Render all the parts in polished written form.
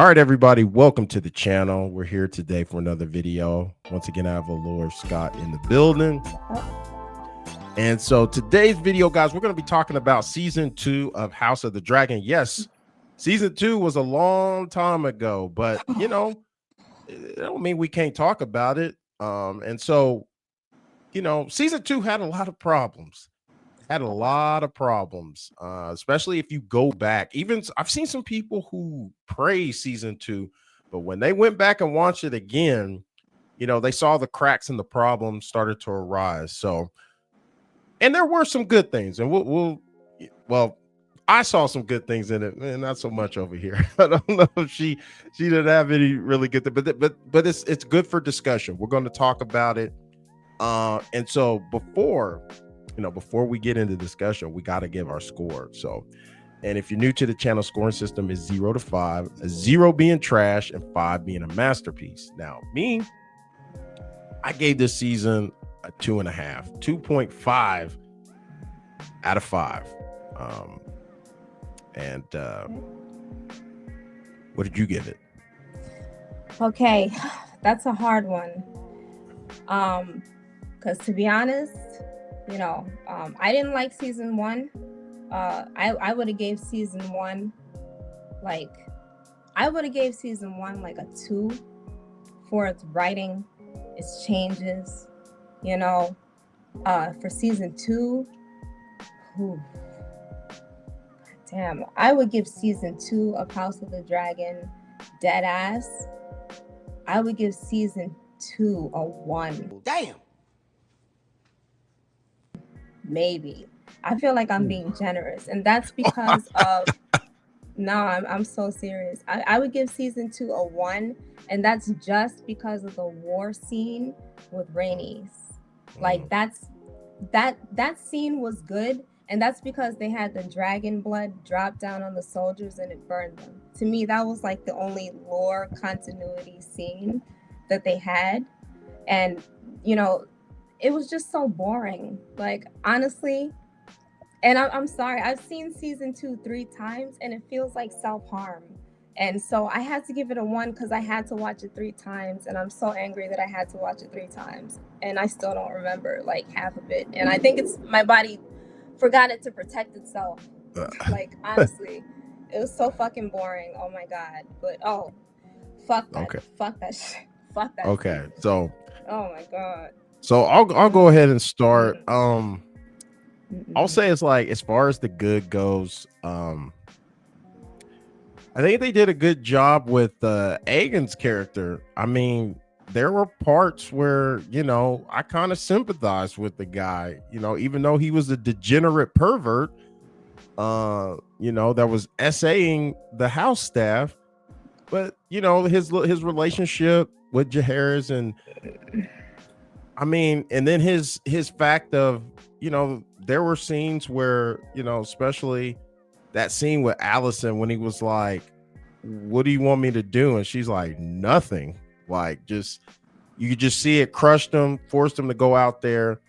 All right, everybody, welcome to the channel. We're here today for another video. Once again, I have Alore Scott in the building. And so today's video, guys, we're going to be talking about season 2 of House of the Dragon. Yes, season 2 was a long time ago, but you know, it don't mean we can't talk about it. And so, season 2 had a lot of problems. Especially if you go back. Even I've seen some people who praise season 2, but when they went back and watched it again, they saw the cracks and the problems started to arise. So, and there were some good things, and well, I saw some good things in it, and not so much over here. I don't know if she didn't have any really good things, but it's good for discussion. We're going to talk about it. And so before we get into discussion, we got to give our score. So, and if you're new to the channel, scoring system is 0 to 5, a 0 being trash and 5 being a masterpiece. Now, I gave this season a 2.5, 2.5 out of 5. What did you give it? Okay, that's a hard one. Because to be honest, I didn't like season 1. I would have gave season 1 like a 2 for its writing, its changes. For season 2, damn, I would give season 2 of House of the Dragon dead ass. I would give season 2 a 1. Damn. Maybe. I feel like I'm being generous, and that's because of no, I'm so serious. I would give season 2 a 1, and that's just because of the war scene with Rhaenys. Like that scene was good, and that's because they had the dragon blood drop down on the soldiers and it burned them. To me, that was like the only lore continuity scene that they had, and it was just so boring. Like, honestly, and I'm sorry, I've seen season 2 3 times and it feels like self-harm. And so I had to give it a 1 because I had to watch it 3 times, and I'm so angry that I had to watch it 3 times. And I still don't remember like half of it. And I think it's my body forgot it to protect itself. Like, honestly, it was so fucking boring. Oh my God. But fuck that. Okay. Fuck that shit. Fuck that. Okay. Shit. So oh my God. So I'll go ahead and start. I'll say it's like, as far as the good goes, I think they did a good job with Aegon's character. I mean, there were parts where, I kind of sympathized with the guy, even though he was a degenerate pervert, that was essaying the house staff. But, his relationship with Jaehaerys, and I mean, and then his fact of, there were scenes where, especially that scene with Allison when he was like, what do you want me to do? And she's like, nothing. Like, you could just see it crushed him, forced him to go out there.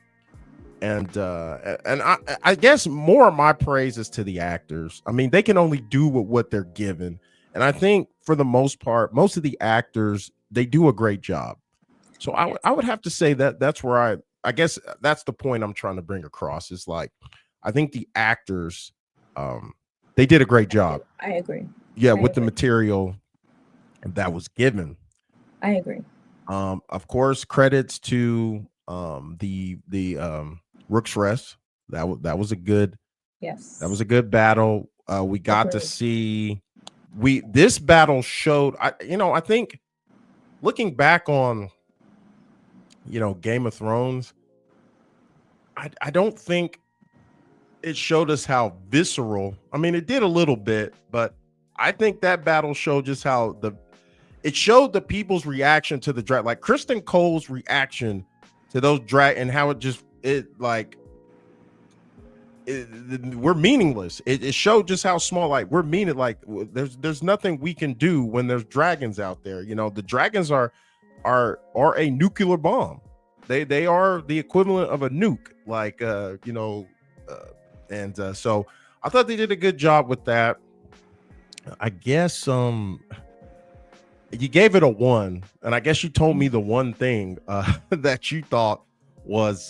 And I guess more of my praise is to the actors. I mean, they can only do what they're given. And I think for the most part, most of the actors, they do a great job. So I would have to say that's where I guess that's the point I'm trying to bring across, is like, I think the actors, they did a great job. I agree. Yeah, with the material that was given. I agree. Of course, credits to the Rook's Rest. That was a good, yes. That was a good battle. We got to see this battle showed, I think, looking back on Game of Thrones, I don't think it showed us how visceral. I mean, it did a little bit, but I think that battle showed just how it showed the people's reaction to the drag, like Kristen Cole's reaction to those drag, and how we're meaningless. It showed just how small, like, we're meaning, like there's nothing we can do when there's dragons out there. The dragons are a nuclear bomb. They are the equivalent of a nuke, like so I thought they did a good job with that. I guess you gave it a 1, and I guess you told me the one thing that you thought was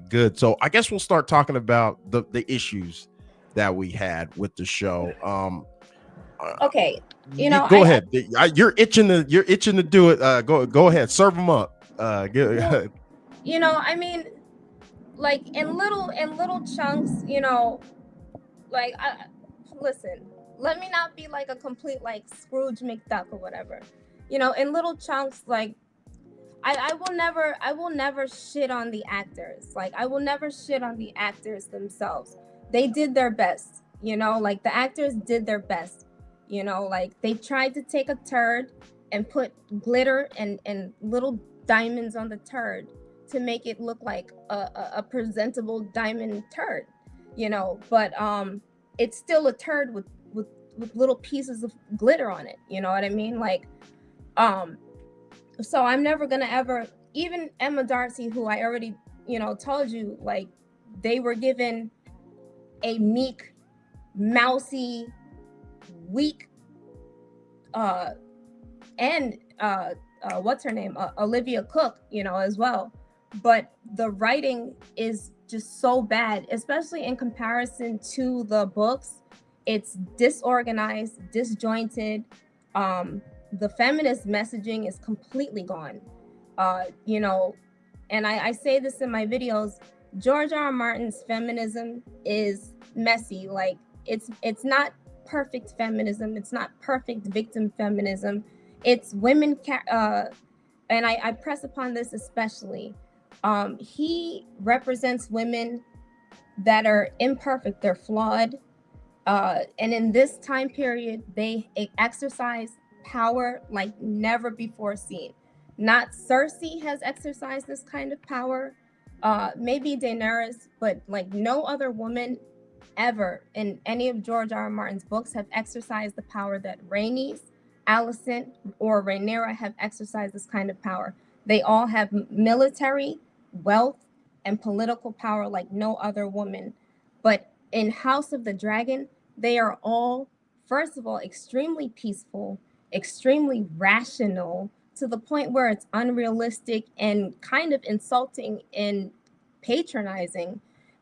good. So I guess we'll start talking about the issues that we had with the show. Okay, Go ahead. You're itching to do it. Go ahead. Serve them up. well, I mean, like in little chunks, like listen, let me not be like a complete like Scrooge McDuck or whatever. In little chunks, like I will never shit on the actors. Like I will never shit on the actors themselves. They did their best, like the actors did their best. Like they tried to take a turd and put glitter and little diamonds on the turd to make it look like a presentable diamond turd, but it's still a turd with little pieces of glitter on it. You know what I mean? Like, so I'm never gonna ever, even Emma Darcy, who I already told you, like they were given a meek, mousy, weak, and what's her name, Olivia Cook, as well. But the writing is just so bad, especially in comparison to the books. It's disorganized, disjointed. The feminist messaging is completely gone. And I say this in my videos. George R. R. Martin's feminism is messy. Like it's not perfect feminism. It's not perfect victim feminism. It's women. And I press upon this especially. He represents women that are imperfect. They're flawed. And in this time period, they exercise power like never before seen. Not Cersei has exercised this kind of power. Maybe Daenerys, but like no other woman ever in any of George R. R. Martin's books have exercised the power that Rhaenys, Alicent, or Rhaenyra have exercised this kind of power. They all have military, wealth, and political power like no other woman. But in House of the Dragon, they are all, first of all, extremely peaceful, extremely rational, to the point where it's unrealistic and kind of insulting and patronizing.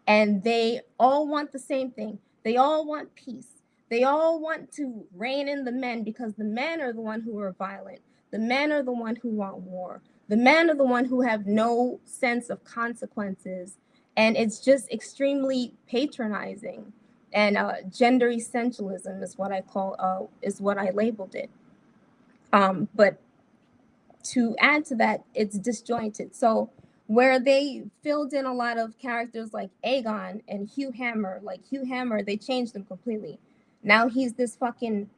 And they all want the same thing. They all want peace. They all want to rein in the men because the men are the one who are violent. The men are the one who want war. The men are the one who have no sense of consequences. And it's just extremely patronizing. And gender essentialism is what is what I labeled it. But to add to that, it's disjointed. So where they filled in a lot of characters like Aegon and Hugh Hammer, they changed them completely. Now he's this fucking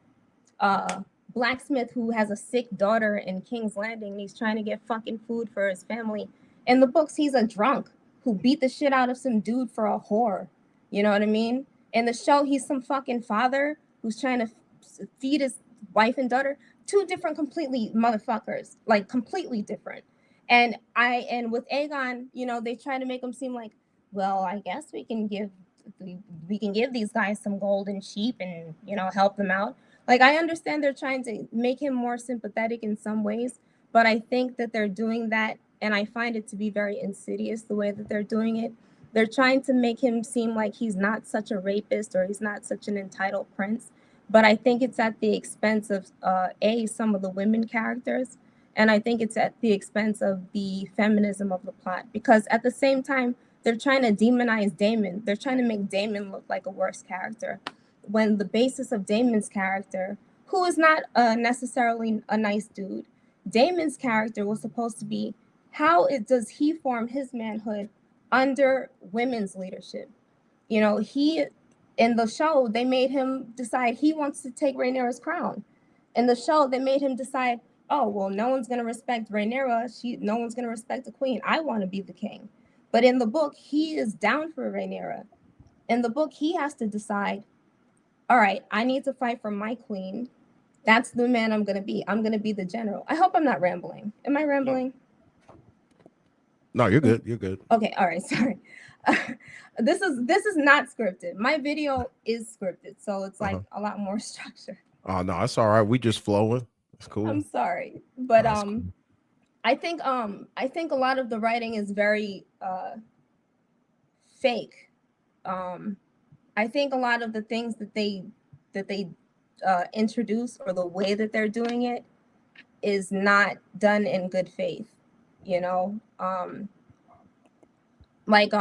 blacksmith who has a sick daughter in King's Landing, and he's trying to get fucking food for his family. In the books, he's a drunk who beat the shit out of some dude for a whore. You know what I mean? In the show, he's some fucking father who's trying to feed his wife and daughter. Two different completely motherfuckers, like completely different. And with Aegon, they try to make him seem like, well, I guess we can give these guys some golden sheep and help them out. Like I understand they're trying to make him more sympathetic in some ways, but I think that they're doing that, and I find it to be very insidious the way that they're doing it. They're trying to make him seem like he's not such a rapist or he's not such an entitled prince. But I think it's at the expense of some of the women characters, and I think it's at the expense of the feminism of the plot. Because at the same time, they're trying to demonize Daemon. They're trying to make Daemon look like a worse character, when the basis of Daemon's character, who is not necessarily a nice dude, Daemon's character was supposed to be does he form his manhood under women's leadership. He in the show, they made him decide he wants to take Rhaenyra's crown. In the show, they made him decide, oh, well, no one's going to respect Rhaenyra. No one's going to respect the queen. I want to be the king. But in the book, he is down for Rhaenyra. In the book, he has to decide, all right, I need to fight for my queen. That's the man I'm going to be. I'm going to be the general. I hope I'm not rambling. Am I rambling? No, you're good. You're good. Okay. All right. Sorry. This is not scripted. My video is scripted, so it's like a lot more structure. Oh no, it's all right. We just flowing. It's cool. I'm sorry, but That's cool. I think a lot of the writing is very fake. I think a lot of the things that they introduce, or the way that they're doing it, is not done in good faith. You know, like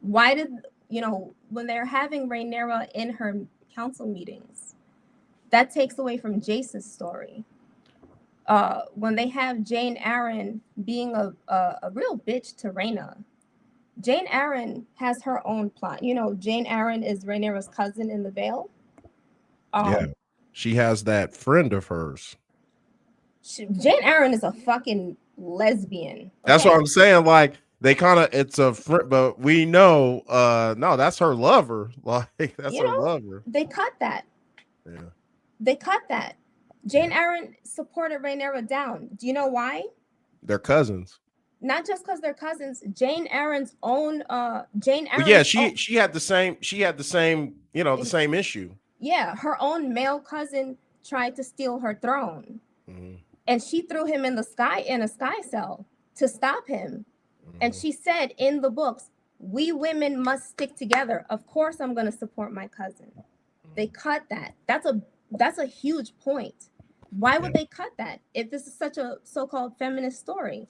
why did when they're having Rhaenyra in her council meetings, that takes away from Jace's story. When they have Jane Eyre being a real bitch to Rhaena, Jane Eyre has her own plot. Jane Eyre is Rhaenyra's cousin in the Vale. Yeah, she has that friend of hers. Jane Eyre is a fucking lesbian. Okay? That's what I'm saying. Like, they kind of, it's a friend, but we know, no, that's her lover. Like, that's her lover. They cut that. Yeah. They cut that. Jane Eyre supported Rhaenyra down. Do you know why? They're cousins. Not just because they're cousins. Jane Eyre's own Jane Eyre. Yeah, she had the same, the same issue. Yeah, her own male cousin tried to steal her throne. Mm-hmm. And she threw him in a sky cell to stop him. Mm-hmm. And she said in the books, we women must stick together. Of course I'm going to support my cousin. Mm-hmm. They cut that. That's a huge point. Why would they cut that if this is such a so-called feminist story?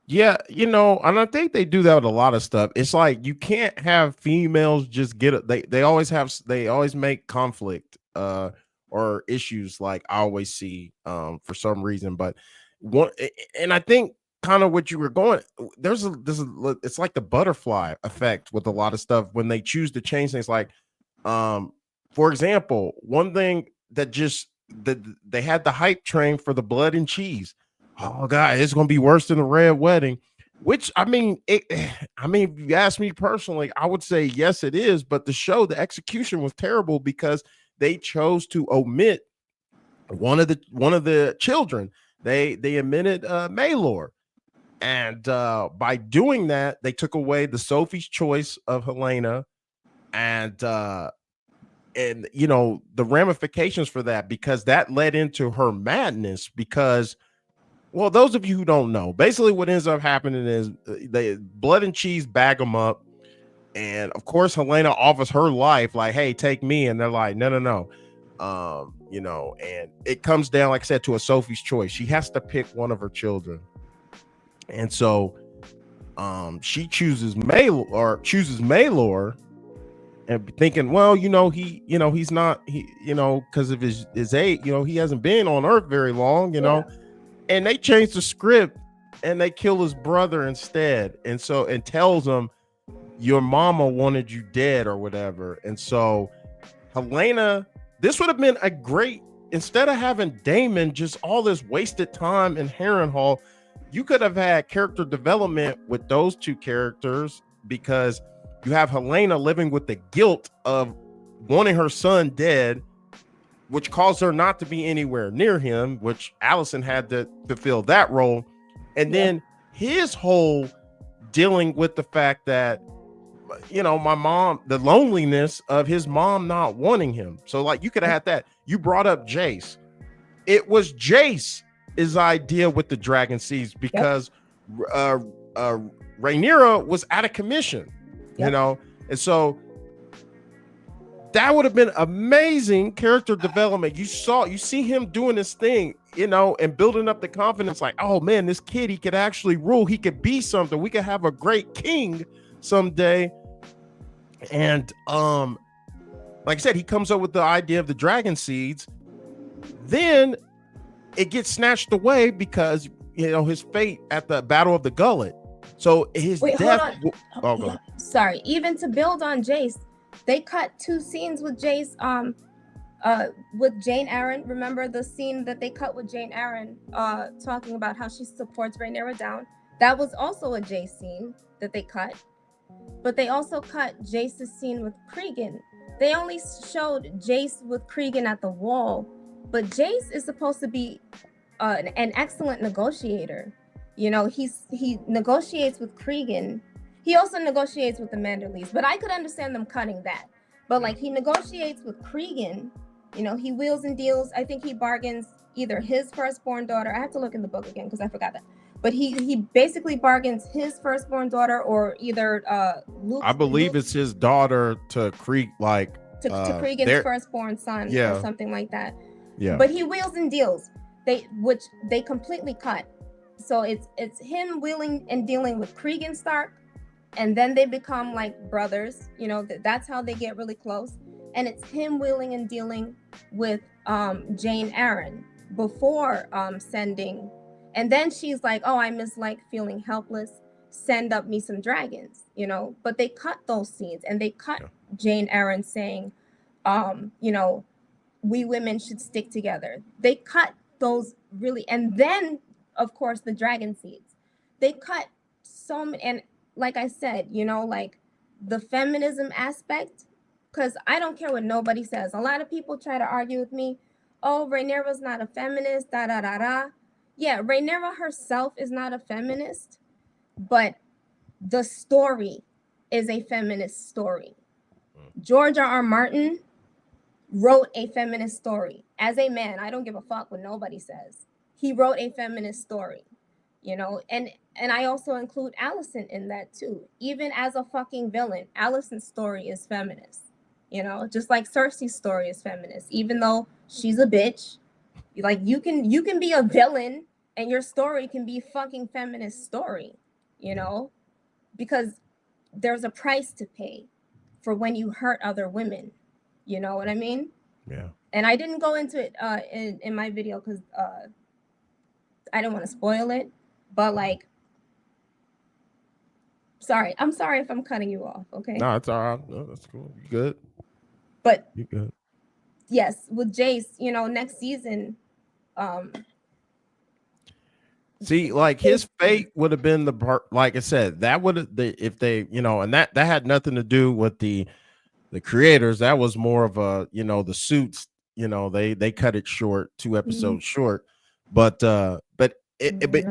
Yeah, and I think they do that with a lot of stuff. It's like, you can't have females just get it. They always make conflict or issues, like I always see for some reason. But and I think kind of what you were going, it's like the butterfly effect with a lot of stuff when they choose to change things. Like for example, one thing that they had the hype train for the blood and cheese. Oh God, it's gonna be worse than the Red Wedding. Which, I mean, if you ask me personally, I would say yes, it is. But the execution was terrible because they chose to omit one of the children. They omitted Maelor, and by doing that, they took away the Sophie's choice of Helena, and the ramifications for that, because that led into her madness. Because, well, those of you who don't know, basically what ends up happening is they blood and cheese bag them up. And of course, Helena offers her life, like, hey, take me. And they're like, no. And it comes down, like I said, to a Sophie's choice. She has to pick one of her children. And so she chooses Maelor, and thinking, well, he's not, because of his age, he hasn't been on Earth very long, and they change the script and they kill his brother instead. And tells him, your mama wanted you dead or whatever. And so Helena, this would have been a great, instead of having Daemon just all this wasted time in Harrenhal, you could have had character development with those two characters, because you have Helena living with the guilt of wanting her son dead, which caused her not to be anywhere near him, which Allison had to fulfill that role. And then his whole dealing with the fact that, my mom, the loneliness of his mom not wanting him. So, like, you could have had that. You brought up Jace. It was Jace's idea with the Dragon Seeds, because Rhaenyra was out of commission, and so that would have been amazing character development. You see him doing this thing, and building up the confidence, like, oh man, this kid, he could actually rule. He could be something. We could have a great king someday. And like I said, he comes up with the idea of the Dragon Seeds. Then it gets snatched away because, his fate at the Battle of the Gullet. So his death. Hold on. Sorry. Even to build on Jace, they cut 2 scenes with Jace with Jane Eyre. Remember the scene that they cut with Jane Eyre talking about how she supports Rhaenyra down? That was also a Jace scene that they cut. But they also cut Jace's scene with Cregan. They only showed Jace with Cregan at the wall, but Jace is supposed to be an excellent negotiator. He negotiates with Cregan. He also negotiates with the Manderleys, but I could understand them cutting that. But like, he negotiates with Cregan, he wheels and deals. I think he bargains either his firstborn daughter. I have to look in the book again because I forgot that. But he basically bargains his firstborn daughter or either I believe it's his daughter to Creek, like to Cregan's firstborn son or something like that. Yeah. But he wheels and deals. Which they completely cut. So it's him wheeling and dealing with Cregan Stark, and then they become like brothers. You know, that's how they get really close. And it's him wheeling and dealing with Jane Eyre before sending. And then she's like, oh, I miss like feeling helpless. Send up me some dragons, you know. But they cut those scenes, and they cut Jane Eyre saying, you know, we women should stick together. They cut those really, and then of course the dragon seeds. They cut so many, and like I said, you know, like the feminism aspect, because I don't care what nobody says. A lot of people try to argue with me, oh, Rhaenyra's not a feminist, da da da da. Yeah, Rhaenyra herself is not a feminist, but the story is a feminist story. George R.R. Martin wrote a feminist story. As a man, I don't give a fuck what nobody says. He wrote a feminist story, you know, and I also include Alicent in that too. Even as a fucking villain, Alicent's story is feminist, you know, just like Cersei's story is feminist. Even though she's a bitch, like you can be a villain and your story can be a fucking feminist story, you know, because there's a price to pay for when you hurt other women. You know what I mean? Yeah. And I didn't go into it in my video because I didn't want to spoil it. But like, I'm sorry if I'm cutting you off. Okay. No, it's all right. No, that's cool. You good? But you good? Yes, with Jace, you know, next season. See, like his fate would have been the part. Like I said, that would have if they, you know, and that had nothing to do with the creators. That was more of a, you know, the suits, you know, they cut it short, 2 episodes short. But but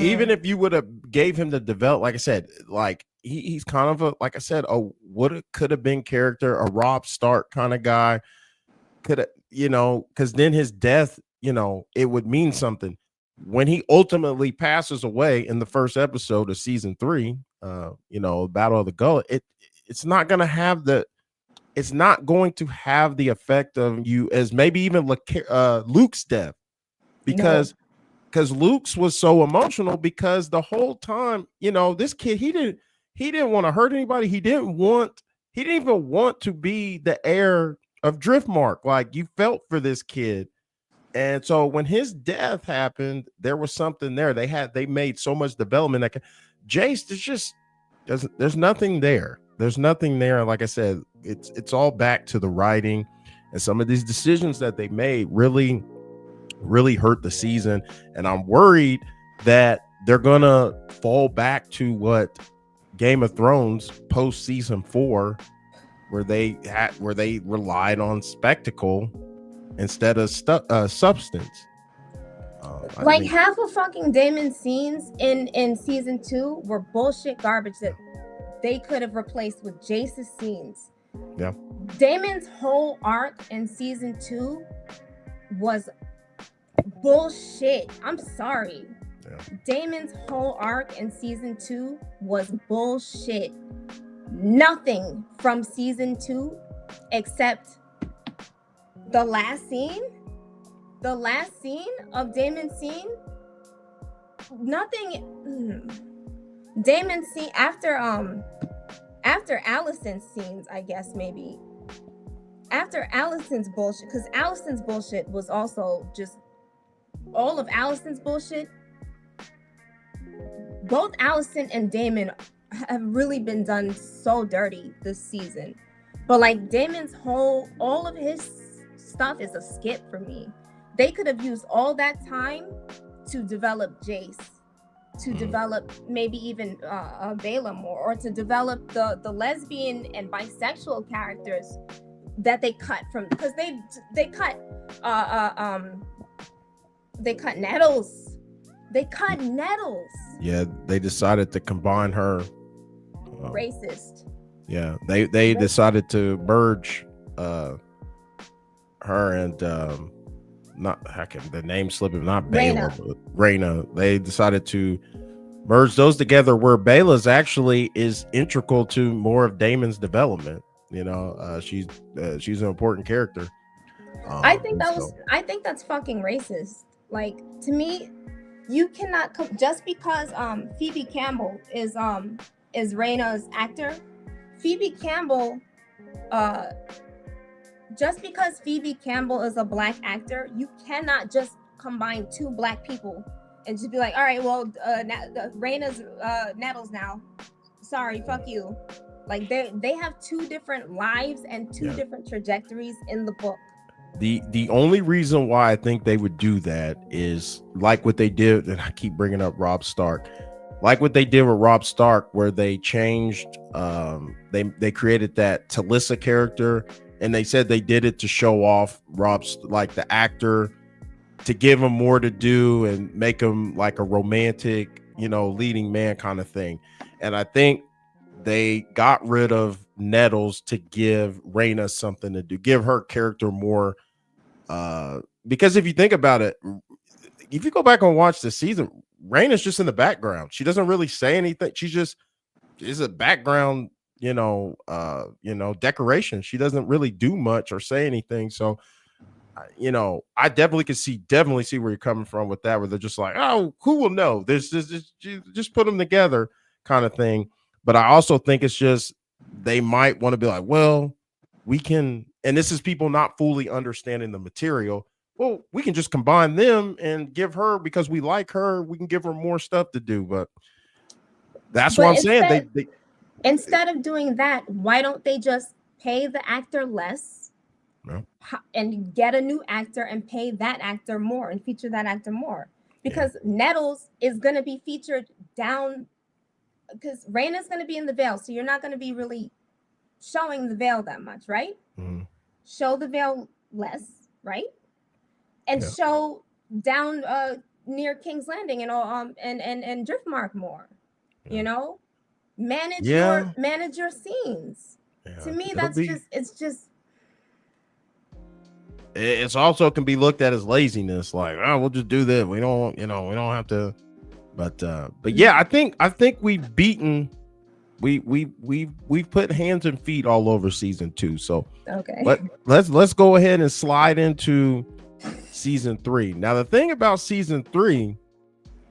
even if you would have gave him the develop, like I said, like he's kind of a, like I said, a could have been character, a Robb Stark kind of guy. Could have, you know, because then his death, you know, it would mean something when he ultimately passes away in the first episode of season 3. You know, Battle of the Gullet. It's not going to have the effect of you as maybe even Luke's death, because Luke's was so emotional, because the whole time, you know, this kid, he didn't want to hurt anybody. He didn't even want to be the heir of Driftmark. Like, you felt for this kid. And so when his death happened, there was something there. They made so much development that Jace, there's nothing there. There's nothing there. Like I said, it's all back to the writing, and some of these decisions that they made really, really hurt the season. And I'm worried that they're gonna fall back to what Game of Thrones post season 4, where they relied on spectacle instead of substance. Like half of fucking Daemon's scenes in season 2 were bullshit garbage that they could have replaced with Jace's scenes. Yeah. Daemon's whole arc in season 2 was bullshit. I'm sorry. Yeah. Daemon's whole arc in season 2 was bullshit. Nothing from season 2 except the last scene of Daemon's scene. Nothing. Daemon's scene after Alicent's scenes, I guess, maybe after Alicent's bullshit, because Alicent's bullshit was also just all of Alicent's bullshit. Both Alicent and Daemon have really been done so dirty this season. But like Daemon's all of his stuff is a skip for me. They could have used all that time to develop Jace, to develop maybe even Bela more, or to develop the lesbian and bisexual characters that they cut from, because they cut Nettles. They cut Nettles. Yeah, they decided to combine her. Racist. Yeah, they decided to merge her and not how can the name slipping, not Bayla, Reina. but Raina. They decided to merge those together, where Bayla's actually is integral to more of Damon's development. She's an important character. And so I think that's fucking racist. Like, to me, you cannot just because Phoebe Campbell is Reina's actor. Phoebe Campbell, uh just because Phoebe Campbell is a black actor, you cannot just combine two black people and just be like, all right, well, Raina's Nettles now. Sorry, fuck you. Like, they have two different lives and two different trajectories in the book. The only reason why I think they would do that is like what they did, and I keep bringing up Rob Stark, like what they did with Rob Stark, where they changed, they created that Talissa character, and they said they did it to show off Rob's, like, the actor, to give him more to do and make him like a romantic, leading man kind of thing. And I think they got rid of Nettles to give Raina something to do, give her character more. Because if you think about it, if you go back and watch the season, Raina's just in the background. She doesn't really say anything. She's a background, decoration. She doesn't really do much or say anything. So, I definitely see where you're coming from with that, where they're just like, oh, who will know? There's just put them together kind of thing. But I also think it's just they might want to be like, well, we can, and this is people not fully understanding the material. Well, we can just combine them and give her, because we like her, we can give her more stuff to do. But that's what I'm saying. Instead of doing that, why don't they just pay the actor less and get a new actor and pay that actor more and feature that actor more? Because Nettles is going to be featured down, because Raina's going to be in the veil, so you're not going to be really showing the veil that much, right? Mm-hmm. Show the veil less, right? And show down near King's Landing and all and Driftmark more. Manage your scenes. To me, it's also can be looked at as laziness, like, oh, we'll just do this, we don't have to. But yeah, I think we've beaten, we've put hands and feet all over season 2. So okay, let's go ahead and slide into season 3. Now, the thing about season 3,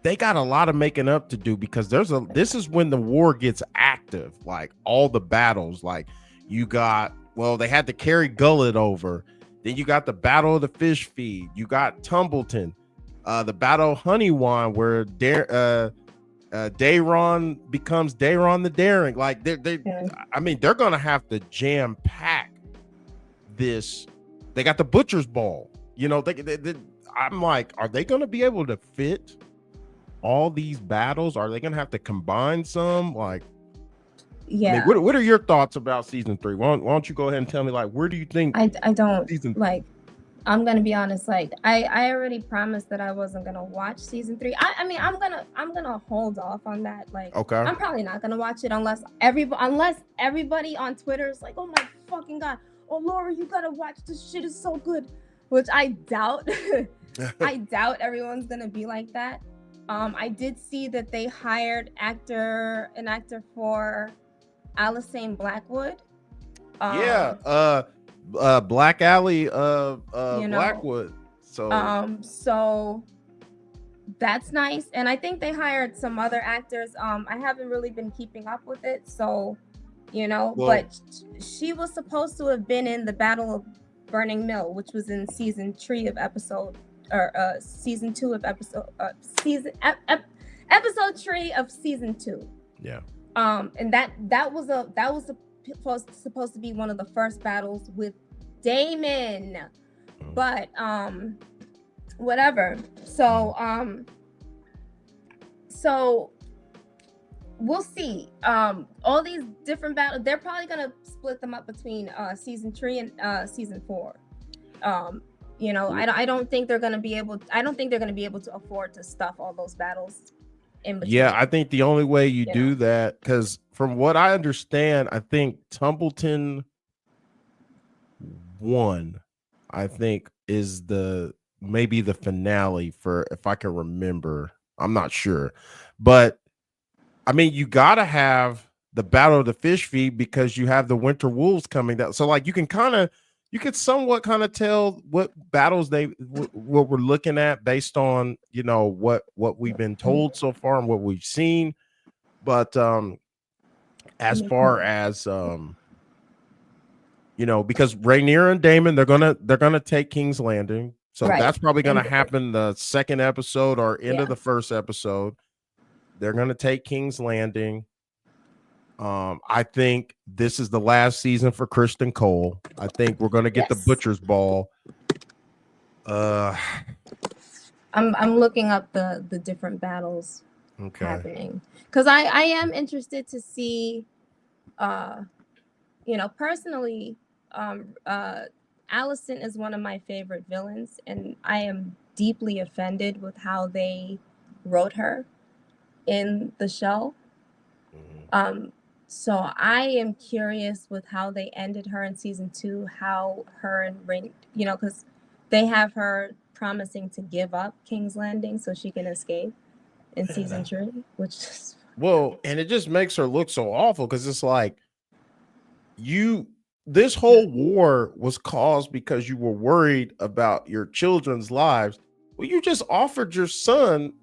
they got a lot of making up to do, because this is when the war gets active, like all the battles, like they had to carry Gullet over, then you got the Battle of the Fish Feed, you got Tumbleton, the Battle of Honeywine, where Dayron becomes Dayron the Daring. Like they're gonna have to jam pack this. They got the Butcher's Ball. I'm like, are they gonna be able to fit all these battles? Are they gonna have to combine some? Like, yeah. What are your thoughts about season 3? Why don't you go ahead and tell me, like, where do you think? I don't like. I'm gonna be honest. Like, I already promised that I wasn't gonna watch season 3. I mean, I'm gonna hold off on that. Like, okay, I'm probably not gonna watch it unless everybody on Twitter is like, oh my fucking god, oh Laura, you gotta watch this shit, is so good. Which I doubt. I doubt everyone's gonna be like that. I did see that they hired an actor for Alyssane Blackwood. Black Alley Blackwood. So that's nice. And I think they hired some other actors. I haven't really been keeping up with it, so but she was supposed to have been in the Battle of Burning Mill, which was in season 3 of episode, or season 2 of episode, episode 3 of season 2. Yeah. And that was supposed to be one of the first battles with Damon, but whatever. So we'll see. All these different battles, they're probably gonna split them up between season 3 and season 4. I don't think they're gonna be able to afford to stuff all those battles in between. Yeah, I think the only way you do that, because from what I understand, I think Tumbleton 1, I think, is the maybe the finale for, if I can remember. I'm not sure, but I mean, you gotta have the Battle of the Fish Feed because you have the Winter Wolves coming down. So like you could somewhat kind of tell what battles what we're looking at based on, you know, what we've been told so far and what we've seen. But as far as you know, because Rhaenyra and Daemon, they're gonna take King's Landing. So Right. that's probably gonna And happen the second episode or end yeah, of the first episode. They're gonna take King's Landing. I think this is the last season for Kristen Cole. I think we're gonna get the yes. Butcher's Ball. I'm looking up the different battles Okay. happening because I am interested to see, you know, personally, Allison is one of my favorite villains, and I am deeply offended with how they wrote her in the show. So I am curious with how they ended her in season 2, how her and Ring, you know, because they have her promising to give up King's Landing so she can escape in season 3, which is Well, and it just makes her look so awful because it's like this whole war was caused because you were worried about your children's lives. Well, you just offered your son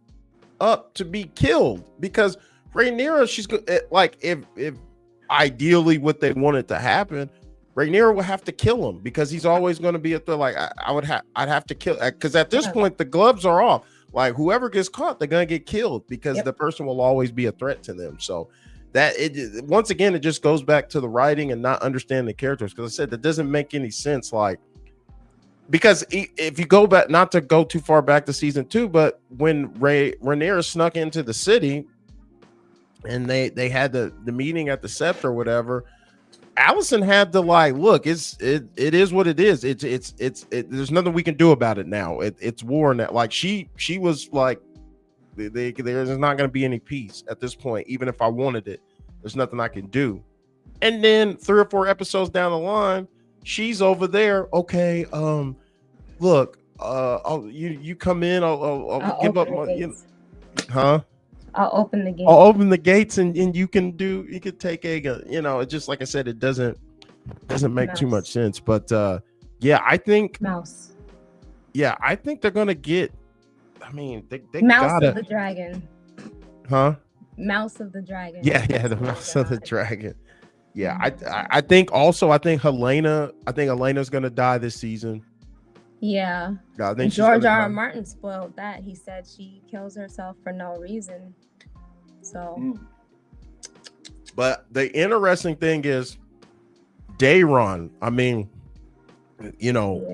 up to be killed because Rhaenyra, like if ideally what they wanted to happen, Rhaenyra would have to kill him because he's always going to be at the like I'd have to kill because at this point the gloves are off. Like whoever gets caught, they're gonna get killed because the person will always be a threat to them. So that it once again it just goes back to the writing and not understanding the characters because I said that doesn't make any sense. Like because if you go back, not to go too far back to season 2, but when Rhaenyra snuck into the city and they had the meeting at the Sept or whatever, Allison had to like, look, it is what it is. There's nothing we can do about it now. It's war and that. Like she was like, there's not going to be any peace at this point. Even if I wanted it, there's nothing I can do. And then 3 or 4 episodes down the line, she's over there. Okay, look, you come in. I'll give up my, huh? I'll open the gates. I'll open the gates and you can take a, you know, it's just like I said, it doesn't make too much sense. But yeah, I think Mouse. Yeah, I think they're gonna get. I mean, they Mouse of the Dragon. Huh? Mouse of the Dragon. Yeah, the Mouse of the Dragon. Yeah, I think also I think Helena's gonna die this season. Yeah. I think George R. Martin spoiled that. He said she kills herself for no reason. So. But the interesting thing is, Daeron. I mean, you know,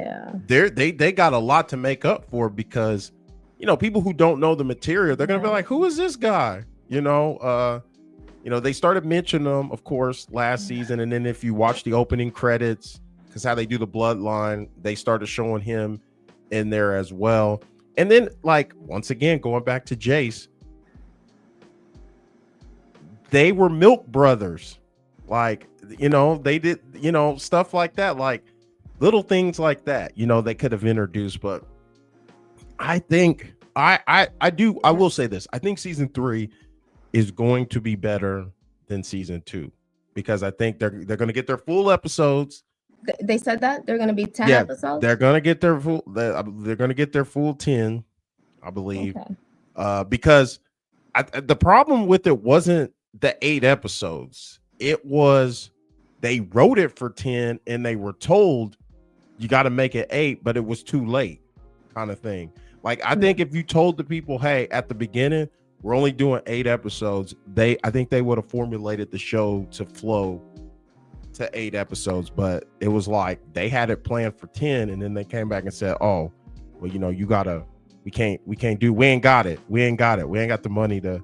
they got a lot to make up for because, you know, people who don't know the material, they're gonna be like, who is this guy? You know, they started mentioning them, of course, last season, and then if you watch the opening credits, because how they do the bloodline, they started showing him in there as well. And then, like, once again, going back to Jace, they were Milk Brothers. Like, you know, they did, you know, stuff like that, like little things like that, you know, they could have introduced. But I think I will say this. I think season 3 is going to be better than season 2 because I think they're going to get their full episodes. They said that they're going to be 10 episodes. They're going to get their full. They're going to get their full 10, I believe. Okay. Because the problem with it wasn't the 8 episodes. It was they wrote it for 10 and they were told you got to make it 8, but it was too late, kind of thing. Like I think if you told the people, hey, at the beginning we're only doing 8 episodes, I think they would have formulated the show to flow to 8 episodes, but it was like they had it planned for 10 and then they came back and said, oh, well, you know, we ain't got the money to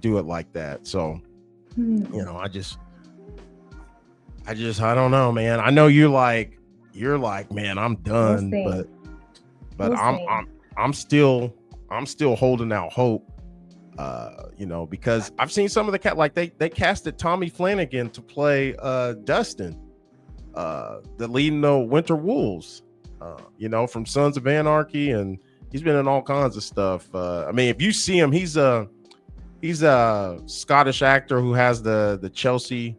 do it like that. So you know, I don't know, man. I know you're like, man, I'm done, but I'm still holding out hope. You know, because I've seen some of the like they casted Tommy Flanagan to play Dustin, the lead in the Winter Wolves. you know, from Sons of Anarchy, and he's been in all kinds of stuff. I mean, if you see him, he's a Scottish actor who has the Chelsea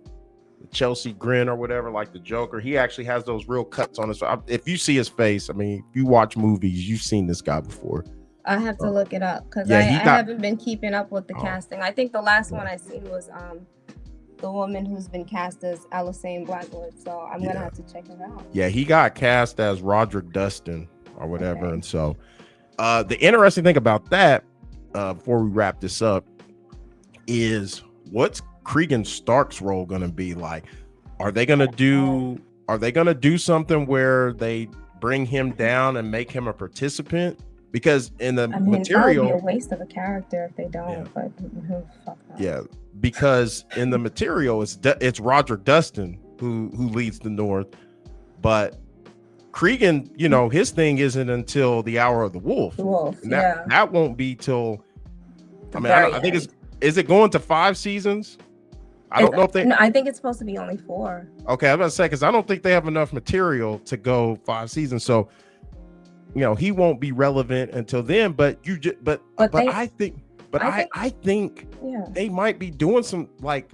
grin or whatever, like the Joker. He actually has those real cuts on his. If you see his face, I mean, if you watch movies, you've seen this guy before. I have to look it up because Yeah, I he got. haven't been keeping up with the casting. I think the last one I seen was the woman who's been cast as Alison Blackwood. So I'm gonna have to check it out. Yeah, he got cast as Roderick Dustin or whatever, and so the interesting thing about that, before we wrap this up, is what's Cregan Stark's role going to be like? Are they going to do something where they bring him down and make him a participant? Because in the material, that would be a waste of a character if they don't. Yeah. But fuck that. Yeah, because in the material, it's Roderick Dustin who leads the North, but Cregan, you know, his thing isn't until the Hour of the Wolf. And that won't be till. I think is it going to 5 seasons? I don't know if they. No, I think it's supposed to be only 4. Okay, I was about to say, because I don't think they have enough material to go 5 seasons. So, you know, he won't be relevant until then. But I think they might be doing some, like,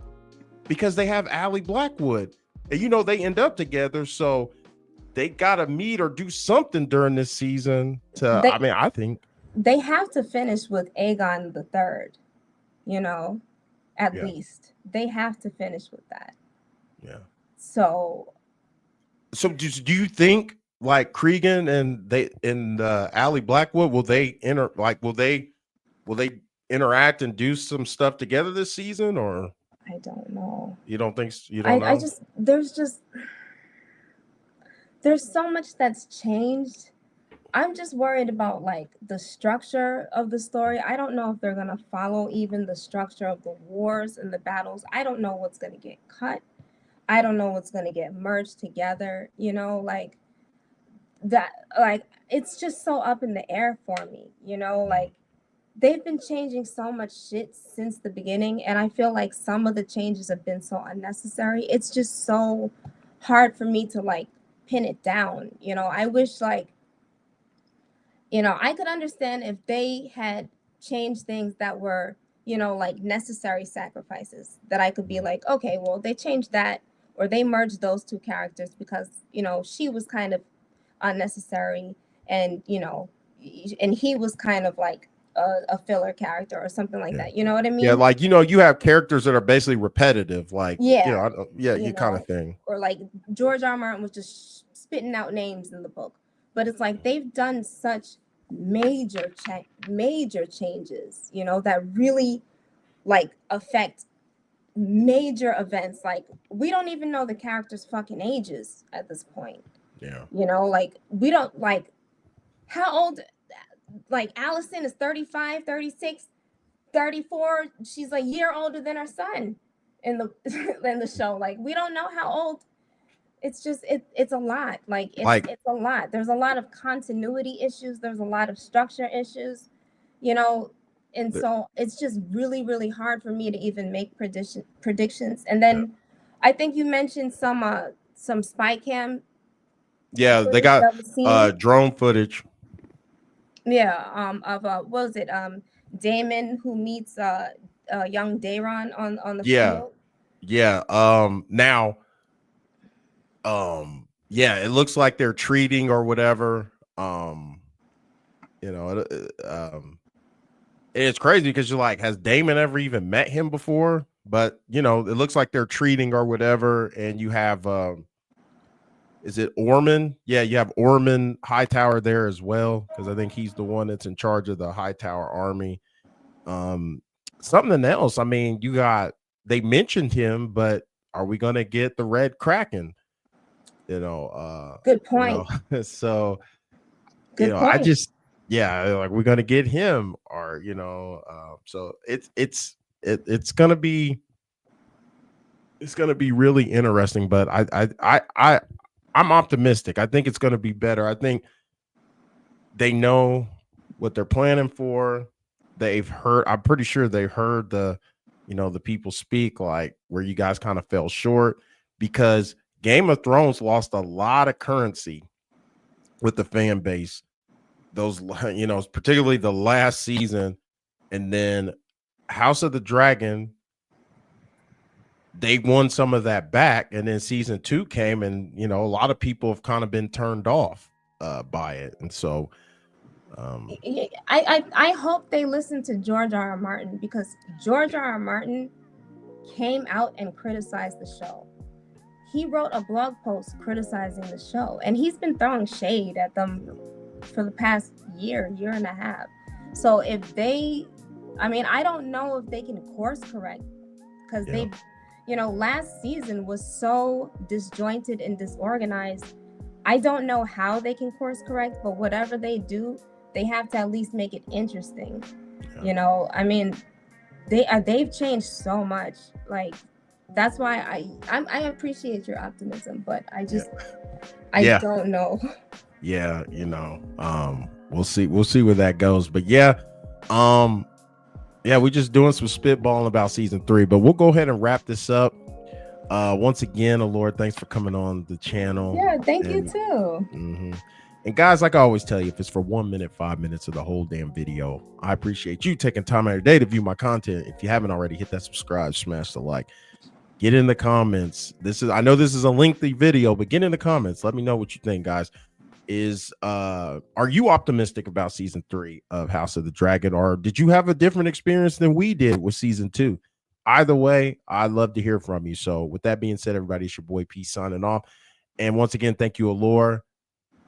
because they have Allie Blackwood, and you know they end up together, so they gotta meet or do something during this season. I think they have to finish with Aegon the Third. You know, at least they have to finish with that. Yeah. So do you think like Cregan and Allie Blackwood will they interact and do some stuff together this season, or I don't know. You don't think you don't know? There's so much that's changed. I'm just worried about like the structure of the story. I don't know if they're going to follow even the structure of the wars and the battles. I don't know what's going to get cut. I don't know what's going to get merged together, you know, like that, like it's just so up in the air for me, you know, like they've been changing so much shit since the beginning, and I feel like some of the changes have been so unnecessary. It's just so hard for me to like pin it down, you know. I wish like, you know, I could understand if they had changed things that were, you know, like necessary sacrifices, that I could be like, okay, well, they changed that, or they merged those two characters because, you know, she was kind of unnecessary, and, you know, and he was kind of like a filler character or something like that. You know what I mean? Yeah, like, you know, you have characters that are basically repetitive, like, you kind of thing. Or like George R. Martin was just spitting out names in the book. But it's like they've done such major changes, you know, that really like affect major events. Like we don't even know the characters' fucking ages at this point. Yeah. You know, like we don't like how old, like Allison is 35, 36, 34. She's a year older than her son in the show. Like we don't know how old. It's just it's a lot. Like it's a lot. There's a lot of continuity issues. There's a lot of structure issues, you know, and so it's just really, really hard for me to even make predictions. And then I think you mentioned some spy cam. Yeah, they got drone footage. Yeah, of what was it? Damon who meets young Daron on the field. Yeah. Now it looks like they're treating or whatever. You know, it's crazy because you're like, has Damon ever even met him before? But you know, it looks like they're treating or whatever, and you have is it Ormond? Yeah, you have Ormond Hightower there as well, because I think he's the one that's in charge of the Hightower army. Something else. I mean, they mentioned him, but are we gonna get the Red Kraken? You know, good point. You know, so good point. I just like we're gonna get him, or you know, so it's gonna be really interesting. But I'm optimistic. I think it's gonna be better. I think they know what they're planning for. They've heard. I'm pretty sure they heard the people speak, like where you guys kind of fell short, because Game of Thrones lost a lot of currency with the fan base. Those, you know, particularly the last season, and then House of the Dragon, they won some of that back, and then season 2 came, and you know, a lot of people have kind of been turned off by it, and so I hope they listen to George R.R. Martin, because George R.R. Martin came out and criticized the show. He wrote a blog post criticizing the show, and he's been throwing shade at them for the past year and a half. So if they, I mean, I don't know if they can course correct, because they, you know, last season was so disjointed and disorganized. I don't know how they can course correct, but whatever they do, they have to at least make it interesting. You know, I mean, they've changed so much. Like, that's why I appreciate your optimism, but I just I don't know. Yeah, you know, we'll see where that goes. But yeah, we're just doing some spitballing about season 3, but we'll go ahead and wrap this up. Once again, Alore, thanks for coming on the channel. Yeah, thank you too. And guys, like I always tell you, if it's for 1 minute, 5 minutes, or the whole damn video, I appreciate you taking time out of your day to view my content. If you haven't already, hit that subscribe, smash the like, get in the comments. I know this is a lengthy video, but get in the comments. Let me know what you think, guys. Are you optimistic about season 3 of House of the Dragon, or did you have a different experience than we did with season 2? Either way, I'd love to hear from you. So with that being said, everybody, it's your boy P signing off. And once again, thank you, Alore.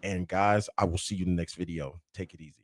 And guys, I will see you in the next video. Take it easy.